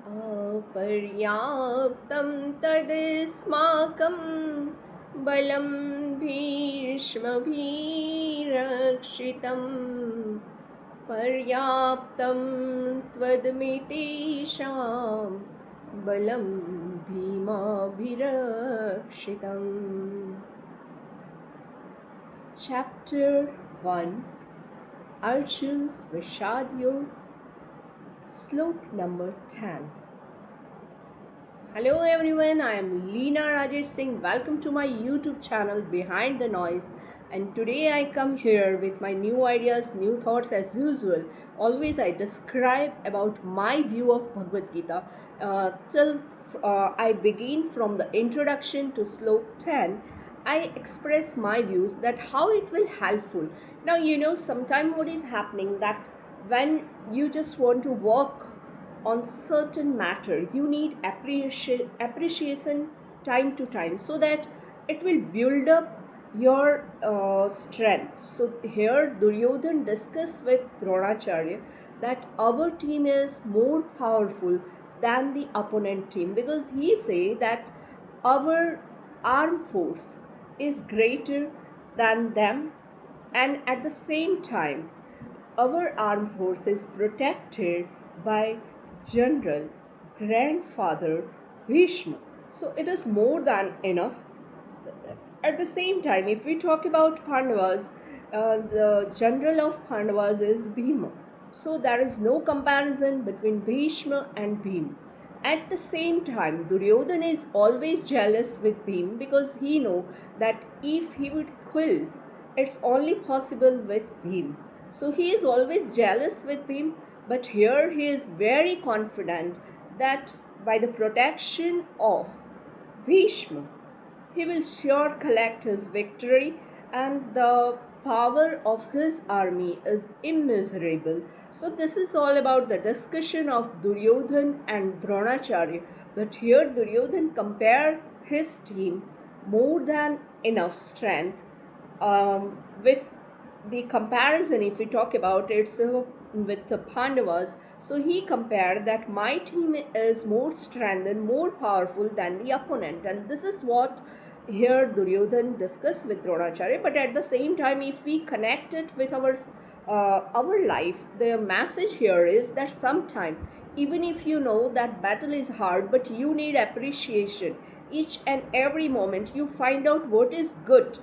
अपर्याप्तं तदस्माकं बलं भीष्मभिरक्षितं पर्याप्तं त्वदमितेषां बलं भीमाभिरक्षितम्. Chapter 1, Arjun's Vishad Yog, Slok number 10. Hello everyone, I am Leena Rajesh Singh. Welcome to my YouTube channel Behind the Noise, and today I come here with my new ideas, new thoughts as usual. Always I describe about my view of Bhagavad Gita till I begin from the introduction to Slok 10. I express my views that how it will helpful. Now sometime what is happening that when you just want to work on certain matter, you need appreciation time to time, so that it will build up your strength. So here Duryodhan discuss with Dronacharya that our team is more powerful than the opponent team, because he say that our armed force is greater than them, and at the same time our armed force is protected by general grandfather Bhishma. So it is more than enough. At the same time, if we talk about Pandavas, the general of Pandavas is Bhima. So there is no comparison between Bhishma and Bhima. At the same time, Duryodhana is always jealous with Bhima, because he know that if he would kill, it's only possible with Bhima. So he is always jealous with Bhima, but here he is very confident that by the protection of Bhishma, he will sure collect his victory, and the power of his army is immeasurable. So this is all about the discussion of Duryodhan and Dronacharya. But here Duryodhan compare his team more than enough strength with the comparison. If we talk about it, so with the Pandavas, so he compared that my team is more strengthened, more powerful than the opponent, and this is what here Duryodhan discussed with Dronacharya. But at the same time, if we connect it with our life, the message here is that sometime, even if you know that battle is hard, but you need appreciation. Each and every moment you find out what is good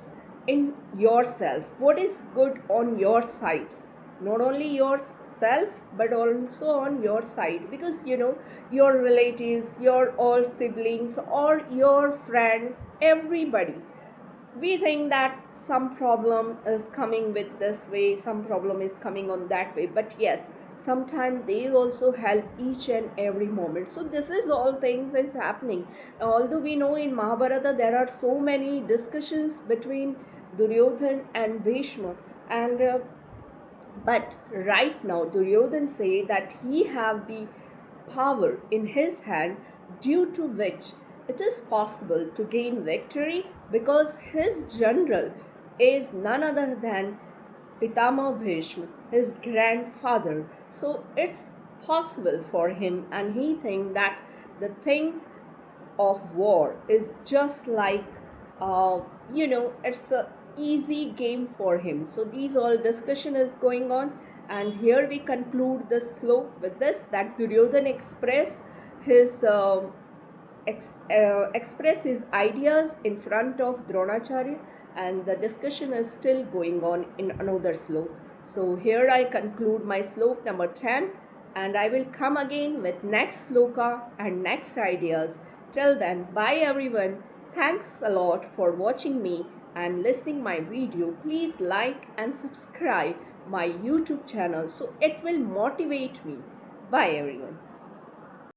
in yourself, what is good on your sides, not only yourself but also on your side, because your relatives, your all siblings, or your friends, everybody, we think that some problem is coming with this way, some problem is coming on that way, but yes, sometimes they also help each and every moment. So this is all things is happening. Although we know in Mahabharata there are so many discussions between Duryodhan and Bhishma, and but right now Duryodhan say that he have the power in his hand, due to which it is possible to gain victory, because his general is none other than Pitama Bhishma, his grandfather. So it's possible for him, and he think that the thing of war is just like it's a easy game for him. So these all discussion is going on, and here we conclude this slok with this, that Duryodhan express his ideas in front of Dronacharya, and the discussion is still going on in another slok. So here I conclude my slok number 10, and I will come again with next sloka and next ideas. Till then, bye everyone. Thanks a lot for watching me and listening my video. Please like and subscribe my YouTube channel, so it will motivate me. Bye everyone.